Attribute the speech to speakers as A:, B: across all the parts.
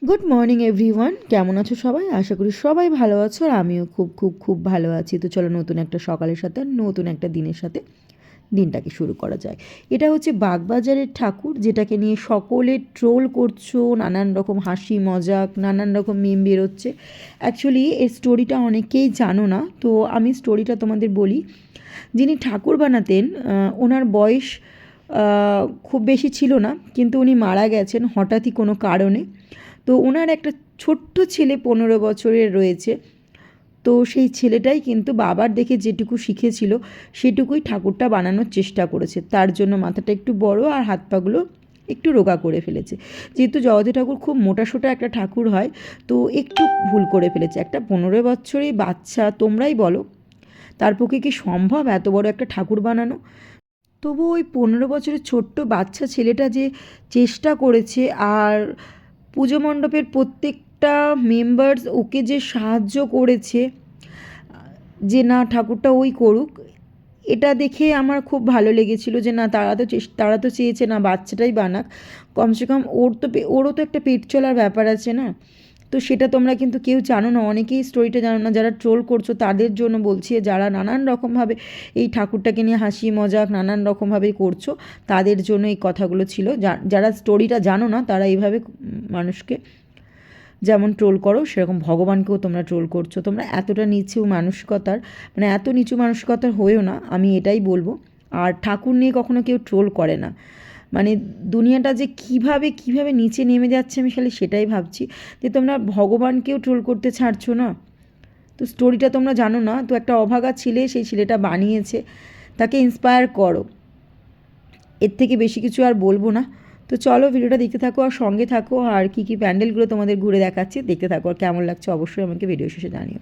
A: Good morning everyone, কেমন আছো সবাই? আশা করি সবাই ভালো আছো আর আমিও খুব খুব খুব ভালো আছি। তো চলো নতুন একটা সকালের সাথে নতুন একটা দিনের সাথে দিনটাকে শুরু করা যায়। এটা হচ্ছে বাগবাজারের ঠাকুর, যেটাকে নিয়ে সকলে ট্রোল করছো, নানান রকম হাসি মজাক, নানান রকম মিম বেরোচ্ছে। অ্যাকচুয়ালি এর স্টোরিটা অনেকেই জানো না, তো আমি স্টোরিটা তোমাদের বলি। যিনি ঠাকুর বানাতেন, ওনার বয়স খুব বেশি ছিল না, কিন্তু উনি মারা গেছেন হঠাৎই কোনো কারণে। তো ওনার একটা ছোট্ট ছেলে 15 বছরের রয়েছে। তো সেই ছেলেটাই কিন্তু বাবার দেখে যেটুকু শিখেছিল সেটুকুই ঠাকুরটা বানানোর চেষ্টা করেছে। তার জন্য মাথাটা একটু বড় আর হাত পাগুলো একটু রোগা করে ফেলেছে। যেহেতু জগতী ঠাকুর খুব মোটাসোটা একটা ঠাকুর হয়, তো একটু ভুল করে ফেলেছে। একটা 15 বছরের বাচ্চা, তোমরাই বলো তার পক্ষে কি সম্ভব এত বড় একটা ঠাকুর বানানো? তবু ওই 15 বছরের ছোট্ট বাচ্চা ছেলেটা যে চেষ্টা করেছে, আর পুজো মণ্ডপের প্রত্যেকটা মেম্বার্স ওকে যে সাহায্য করেছে যে না ঠাকুরটা ওই করুক, এটা দেখে আমার খুব ভালো লেগেছিল যে না তারা তো চেয়েছে না বাচ্চাটাই বানাক, কমসে কম ওরও তো একটা পেট চলার ব্যাপার আছে না। তো সেটা তোমরা কিন্তু কেউ জানো না, অনেকেই স্টোরিটা জানো না। যারা ট্রোল করছো তাদের জন্য বলছি, যারা নানান রকমভাবে এই ঠাকুরটাকে নিয়ে হাসি মজাক নানান রকমভাবে করছো তাদের জন্য এই কথাগুলো ছিল। যারা স্টোরিটা জানো না তারা এইভাবে মানুষকে যেমন ট্রোল করো সেরকম ভগবানকেও তোমরা ট্রোল করছো। তোমরা এতটা নিচু মানসিকতার, মানে এত নিচু মানসিকতার হয়েও না, আমি এটাই বলবো। আর ঠাকুর নিয়ে কখনো কেউ ট্রোল করে না। মানে দুনিয়াটা যে কীভাবে নিচে নেমে যাচ্ছে, আমি খালি সেটাই ভাবছি যে তোমরা ভগবানকেও ট্রোল করতে ছাড়ছো না। তো স্টোরিটা তোমরা জানো না, তো একটা অভাগা ছেলে, সেই ছেলেটা বানিয়েছে, তাকে ইন্সপায়ার করো। এর থেকে বেশি কিছু আর বলবো না। তো চলো ভিডিওটা দেখতে থাকো আর সঙ্গে থাকো, আর কী কী প্যান্ডেলগুলো তোমাদের ঘুরে দেখাচ্ছি দেখতে থাকো, আর কেমন লাগছে অবশ্যই আমাকে ভিডিও শেষে জানিও।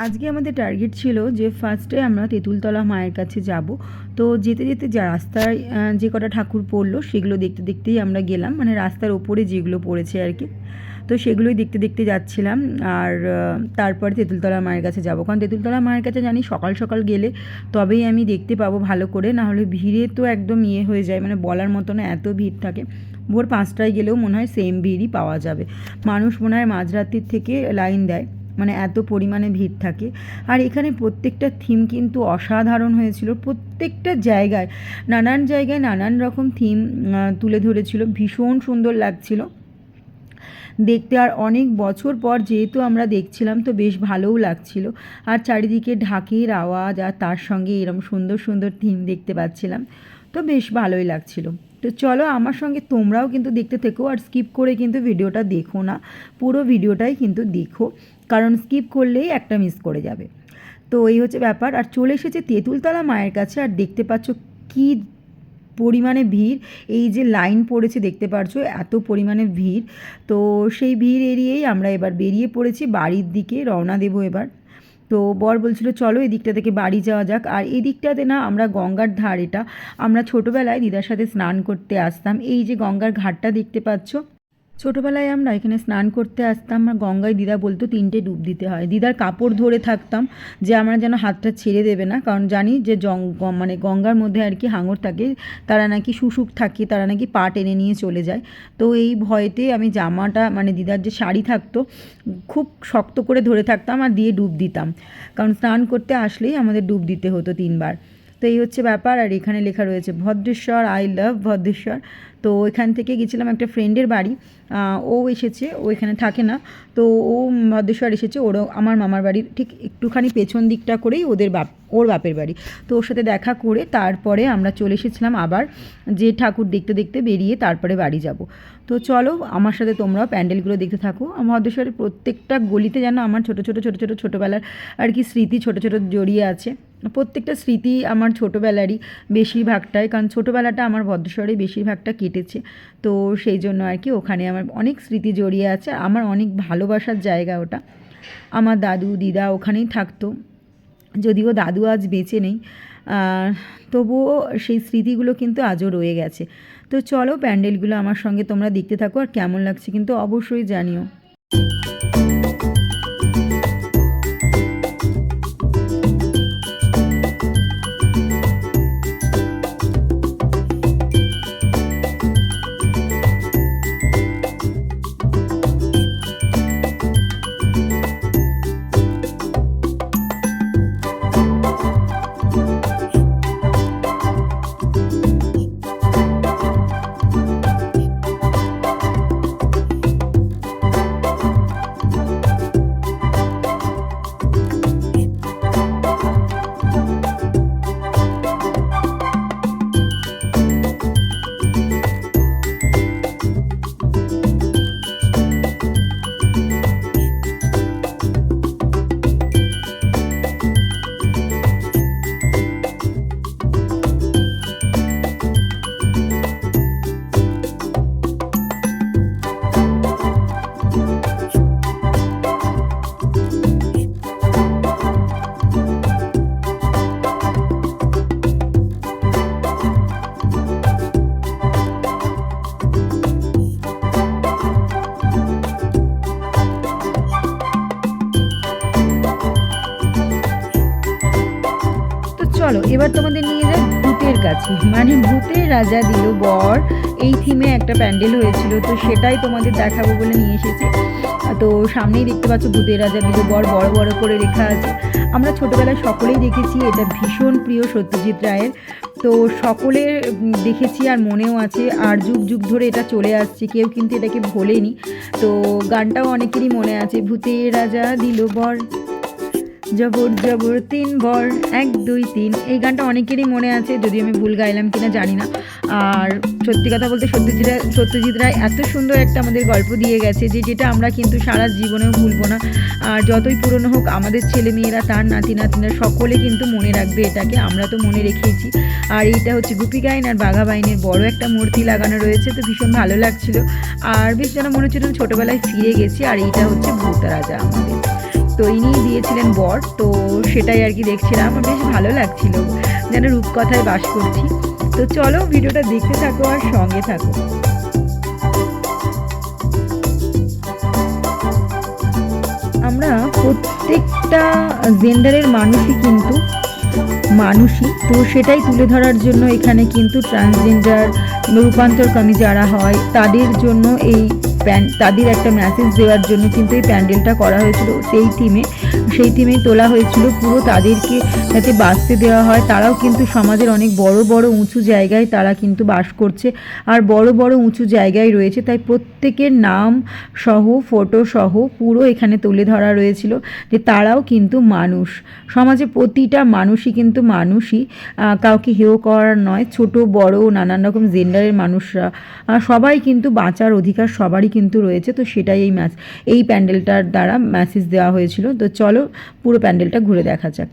A: আজকে আমাদের টার্গেট ছিল যে ফার্স্টে আমরা তেঁতুলতলা মায়ের কাছে যাব। তো যেতে যেতে যা রাস্তায় যে কটা ঠাকুর পড়লো সেগুলো দেখতে দেখতেই আমরা গেলাম, মানে রাস্তার ওপরে যেগুলো পড়েছে আর কি। তো সেগুলোই দেখতে দেখতে যাচ্ছিলাম। আর তারপরে তেঁতুলতলা মায়ের কাছে যাব, কারণ তেঁতুলতলা মায়ের কাছে জানি সকাল সকাল গেলে তবেই আমি দেখতে পাবো ভালো করে, না হলে ভিড়ে তো একদম হয়ে যায়, মানে বলার মতো না, এত ভিড় থাকে। ভোর 5টায় গেলেও মনে হয় সেম ভিড়ই পাওয়া যাবে। মানুষ মনে হয় মাঝরাত্রির থেকে লাইন দেয়, মানে এত পরিমাণে ভিড় থাকে। আর এখানে প্রত্যেকটা থিম কিন্তু অসাধারণ হয়েছিল, প্রত্যেকটা জায়গায় নানান রকম থিম তুলে ধরেছিল, ভীষণ সুন্দর লাগছিল দেখতে। আর অনেক বছর পর যেহেতু আমরা দেখছিলাম তো বেশ ভালোও লাগছিল। আর চারিদিকে ঢাকের আওয়াজ, আর তার সঙ্গে এরকম সুন্দর সুন্দর থিম দেখতে পাচ্ছিলাম, তো বেশ ভালোই লাগছিল। তো চলো আমার সঙ্গে তোমরাও কিন্তু দেখতে থেকো, আর স্কিপ করে কিন্তু ভিডিওটা দেখো না, পুরো ভিডিওটাই কিন্তু দেখো, কারণ স্কিপ করলেই একটা মিস করে যাবে। তো এই হচ্ছে ব্যাপার। আর চলে এসেছে তেঁতুলতলা মায়ের কাছে, আর দেখতে পাচ্ছ কী পরিমাণে ভিড়, এই যে লাইন পড়েছে দেখতে পারছো, এত পরিমাণে ভিড়। তো সেই ভিড় এড়িয়েই আমরা এবার বেরিয়ে পড়েছি, বাড়ির দিকে রওনা দেবো এবার। তো বর বলছিল চলো এদিকটা থেকে বাড়ি যাওয়া যাক। আর এদিকটাতে না আমরা গঙ্গার ধার, এটা আমরা ছোটোবেলায় দিদার সাথে স্নান করতে আসতাম। এই যে গঙ্গার ঘাটটা দেখতে পাচ্ছ, ছোটোবেলায় আমরা এখানে স্নান করতে আসতাম, আর গঙ্গায় দিদা বলতো 3টে ডুব দিতে হয়। দিদার কাপড় ধরে থাকতাম যে আমরা যেন হাতটা ছেড়ে দেবে না, কারণ জানি যে মানে গঙ্গার মধ্যে আর কি হাঙর থাকে, তারা নাকি শুশুক থাকে, তারা নাকি পা টেনে নিয়ে চলে যায়। তো এই ভয়েতে আমি জামাটা, মানে দিদার যে শাড়ি থাকতো, খুব শক্ত করে ধরে থাকতাম আর দিয়ে ডুব দিতাম, কারণ স্নান করতে আসলেই আমাদের ডুব দিতে হতো 3বার। তো এই হচ্ছে ব্যাপার। আর এখানে লেখা রয়েছে ভদ্রেশ্বর, আই লাভ ভদ্রেশ্বর। তো এখান থেকে গেছিলাম একটা ফ্রেন্ডের বাড়ি, ও এসেছে, ও এখানে থাকে না, তো ও ভদ্রেশ্বর এসেছে, ওরও আমার মামার বাড়ির ঠিক একটুখানি পেছন দিকটা করেই ওর বাপের বাড়ি। তো ওর সাথে দেখা করে তারপরে আমরা চলে এসেছিলাম আবার যে ঠাকুর দেখতে দেখতে বেরিয়ে তারপরে বাড়ি যাব। তো চলো আমার সাথে তোমরাও প্যান্ডেলগুলো দেখতে থাকো। ভদ্রেশ্বরের প্রত্যেকটা গলিতে যেন আমার ছোটোবেলার আর কি স্মৃতি ছোটো জড়িয়ে আছে। প্রত্যেকটা স্মৃতি আমার ছোটোবেলারই বেশিরভাগটাই, কারণ ছোটোবেলাটা আমার ভদ্রেশ্বরে বেশিরভাগটা কেটেছে। তো সেই জন্য আর কি ওখানে আমার অনেক স্মৃতি জড়িয়ে আছে, আমার অনেক ভালোবাসার জায়গা ওটা। আমার দাদু দিদা ওখানেই থাকতো, যদিও দাদু আজ বেঁচে নেই, তবুও সেই স্মৃতিগুলো কিন্তু আজও রয়ে গেছে। তো চলো প্যান্ডেলগুলো আমার সঙ্গে তোমরা দেখতে থাকো, আর কেমন লাগছে কিন্তু অবশ্যই জানিও। চলো এবার তোমাদের নিয়ে যাই ভূতের কাছে, মানে ভূতের রাজা দিল বর, এই থিমে একটা প্যান্ডেল হয়েছিল, তো সেটাই তোমাদের দেখাবো বলে নিয়ে এসেছি। তো সামনেই দেখতে পাচ্ছ ভূতের রাজা দিল বর বড় বড় করে লেখা আছে। আমরা ছোটোবেলায় সকলেই দেখেছি, এটা ভীষণ প্রিয় সত্যজিৎ রায়ের, তো সকলের দেখেছি আর মনেও আছে, আর যুগ যুগ ধরে এটা চলে আসছে, কেউ কিন্তু এটাকে ভোলেনি। তো গানটাও অনেকেরই মনে আছে, ভূতের রাজা দিল বর জবর জবর 3 বর 1 2 3, এই গানটা অনেকেরই মনে আছে, যদি আমি ভুল গাইলাম কিনা জানি না। আর সত্যি কথা বলতে সত্যজিৎ রায় এত সুন্দর একটা আমাদের গল্প দিয়ে গেছে যেটা আমরা কিন্তু সারা জীবনেও ভুলবো না। আর যতই পুরনো হোক আমাদের ছেলেমেয়েরা, তার নাতি নাতনিরা সকলে কিন্তু মনে রাখবে এটাকে, আমরা তো মনে রেখেইছি। আর এইটা হচ্ছে গোপীগাইন আর বাঘাবাইনের বড় একটা মূর্তি লাগানো রয়েছে, তো ভীষণ ভালো লাগছিল, আর বেশ যেন মনে হচ্ছিল ছোটোবেলায় ফিরে গেছি। আর এইটা হচ্ছে ভূত রাজা আমাদের, তো ইনি দিয়েছিলেন বর, তো সেটাই আর কি দেখছিলাম, আমার বেশ ভালো লাগছিল, যেন রূপকথায় বাস করছি। তো চলো ভিডিওটা দেখতে থাকো আর সঙ্গে থাকো। আমরা প্রত্যেকটা জেন্ডারের মানুষই কিন্তু মানুষই, তো সেটাই তুলে ধরার জন্য এখানে কিন্তু ট্রান্সজেন্ডার রূপান্তরকামী যারা হয় তাদের জন্য তাদের একটা মেসেজ দেওয়ার জন্য কিন্তু এই প্যান্ডেলটা করা হয়েছিল, সেই থিমেই তোলা হয়েছিল পুরো, তাদেরকে যাতে বাঁচতে দেওয়া হয়। তারাও কিন্তু সমাজের অনেক বড় বড় উঁচু জায়গায় তারা কিন্তু বাস করছে, আর বড় বড় উঁচু জায়গায় রয়েছে, তাই প্রত্যেকের নাম সহ ফটো সহ পুরো এখানে তুলে ধরা রয়েছিল যে তারাও কিন্তু মানুষ, সমাজে প্রতিটা মানুষই কিন্তু মানুষই, কাউকে হেয় করার নয়, ছোট বড় নানান রকম জেন্ডারের মানুষরা সবাই কিন্তু বাঁচার অধিকার সবারই কিন্তু রয়েছে। তো সেটাই এই প্যান্ডেলটার দ্বারা মেসেজ দেওয়া হয়েছিল। তো চলো পুরো প্যান্ডেলটা ঘুরে দেখা যাক।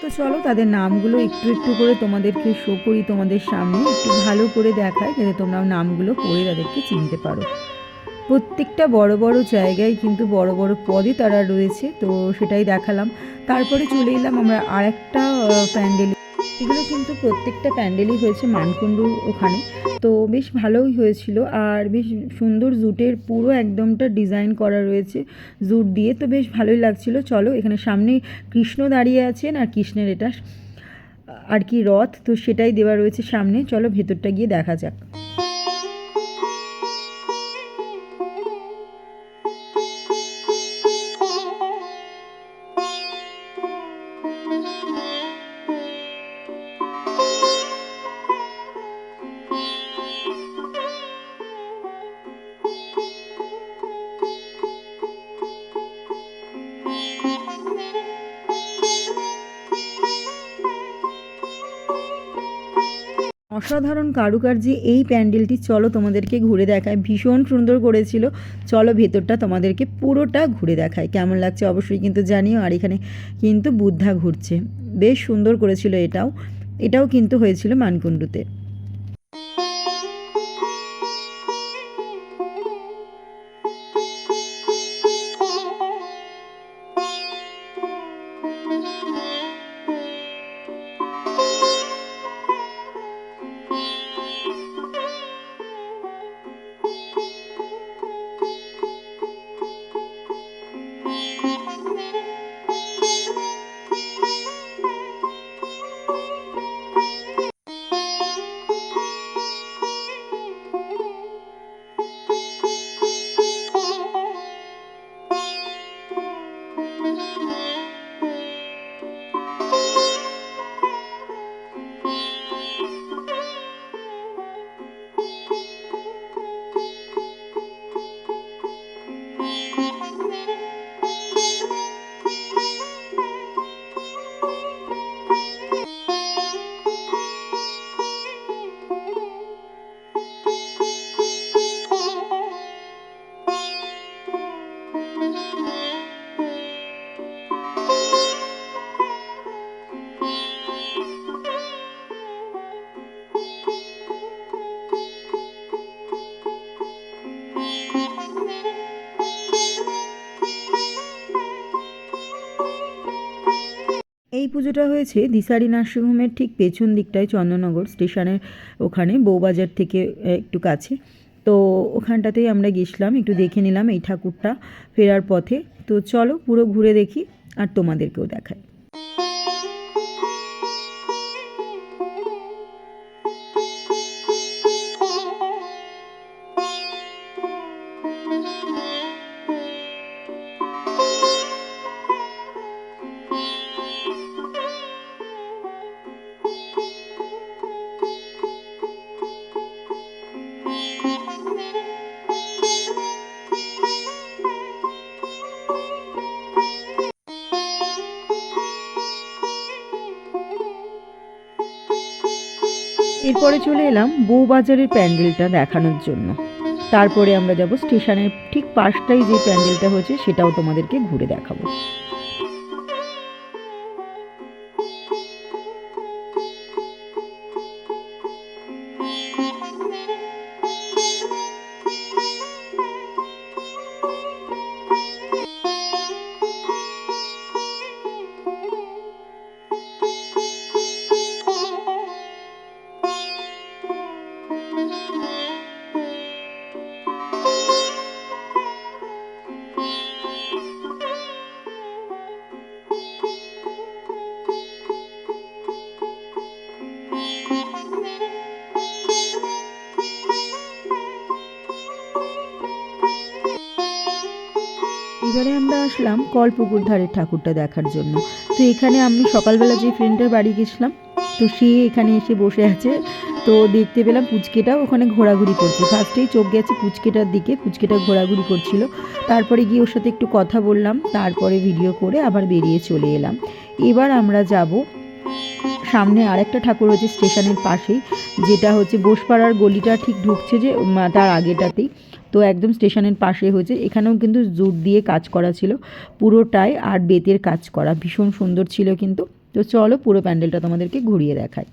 A: তো চলো তাদের নামগুলো একটু একটু করে তোমাদেরকে শো করি তোমাদের সামনে, একটু ভালো করে দেখায় যাতে তোমরাও নামগুলো পড়ে তাদেরকে চিনতে পারো। প্রত্যেকটা বড় বড় জায়গায় কিন্তু বড় বড় পদে তারা রয়েছে, তো সেটাই দেখালাম। তারপরে চলে এলাম আমরা আর একটা প্যান্ডেল। এগুলো কিন্তু প্রত্যেকটা প্যান্ডেলই হয়েছে মানকুণ্ডুর ওখানে, তো বেশ ভালোই হয়েছিল। আর বেশ সুন্দর জুটের পুরো একদমটা ডিজাইন করা রয়েছে জুট দিয়ে, তো বেশ ভালোই লাগছিল। চলো এখানে সামনে কৃষ্ণ দাঁড়িয়ে আছেন, আর কৃষ্ণের এটা আর কি রথ, তো সেটাই দেওয়া রয়েছে সামনে। চলো ভেতরটা গিয়ে দেখা যাক। অসাধারণ কারুকার্যে এই প্যান্ডেলটি, চলো তোমাদেরকে ঘুরে দেখায়। ভীষণ সুন্দর করেছিল। চলো ভেতরটা তোমাদেরকে পুরোটা ঘুরে দেখায়, কেমন লাগছে অবশ্যই কিন্তু জানিও। আর এখানে কিন্তু বুদ্ধা ঘুরছে, বেশ সুন্দর করেছিল। এটাও কিন্তু হয়েছিল মানকুণ্ডুতে। এই পুজোটা হয়েছে দিশারি নার্সিংহোমের ঠিক পেছন দিকটায়, চন্দননগর স্টেশনের ওখানে, বউবাজার থেকে একটু কাছে। তো ওখানটাতেই আমরা গেছিলাম, একটু দেখে নিলাম এই ঠাকুরটা ফেরার পথে। তো চলো পুরো ঘুরে দেখি আর তোমাদেরকেও দেখাই। এরপরে চলে এলাম বউবাজারের প্যান্ডেলটা দেখানোর জন্য। তারপরে আমরা যাব স্টেশনের ঠিক পাশটাই যে প্যান্ডেলটা হয়েছে সেটাও তোমাদেরকে ঘুরে দেখাবো। এবারে আমরা আসলাম কলপুকুর ধারের ঠাকুরটা দেখার জন্য। তো এখানে আমি সকালবেলা যে ফ্রেন্ডের বাড়ি গেছিলাম, তো সে এখানে এসে বসে আছে। তো দেখতে পেলাম পুচকেটাও ওখানে ঘোরাঘুরি করছে। ফার্স্টেই চোখ গেছে পুচকেটার দিকে, পুচকেটা ঘোরাঘুরি করছিল। তারপরে গিয়ে ওর সাথে একটু কথা বললাম, তারপরে ভিডিও করে আবার বেরিয়ে চলে এলাম। এবার আমরা যাব সামনে আরেকটা ঠাকুর হচ্ছে স্টেশনের পাশেই, যেটা হচ্ছে বোসপাড়ার গলিটা ঠিক ঢুকছে যে তার আগেটাতেই, তো একদম স্টেশনের পাশে হয়েছে। এখানেও কিন্তু জুট দিয়ে কাজ করা ছিল পুরোটাই, আর বেতের কাজ করা, ভীষণ সুন্দর ছিল কিন্তু। তো চলো পুরো প্যান্ডেলটা তোমাদেরকে ঘুরিয়ে দেখাই।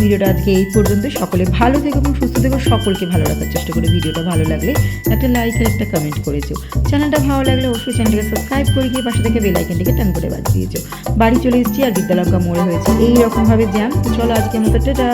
A: ভিডিওটা আজকে এই পর্যন্ত। সকলে ভালো থেকো এবং সুস্থ থেকো, সকলকে ভালো রাখার চেষ্টা করে। ভিডিওটা ভালো লাগলে একটা লাইক আর একটা কমেন্ট করেছো। চ্যানেলটা ভালো লাগলে অবশ্যই চ্যানেলটাকে সাবস্ক্রাইব করে গিয়ে পাশে থেকে বেল আইকনটিকে টান করে বাজিয়ে দিয়েছো। বাড়ি চলে এসেছি আর বিদ্যালঙ্কা মোড়ে হয়েছে এই রকমভাবে জ্যাম। তো চলো আজকের মতো টাটা।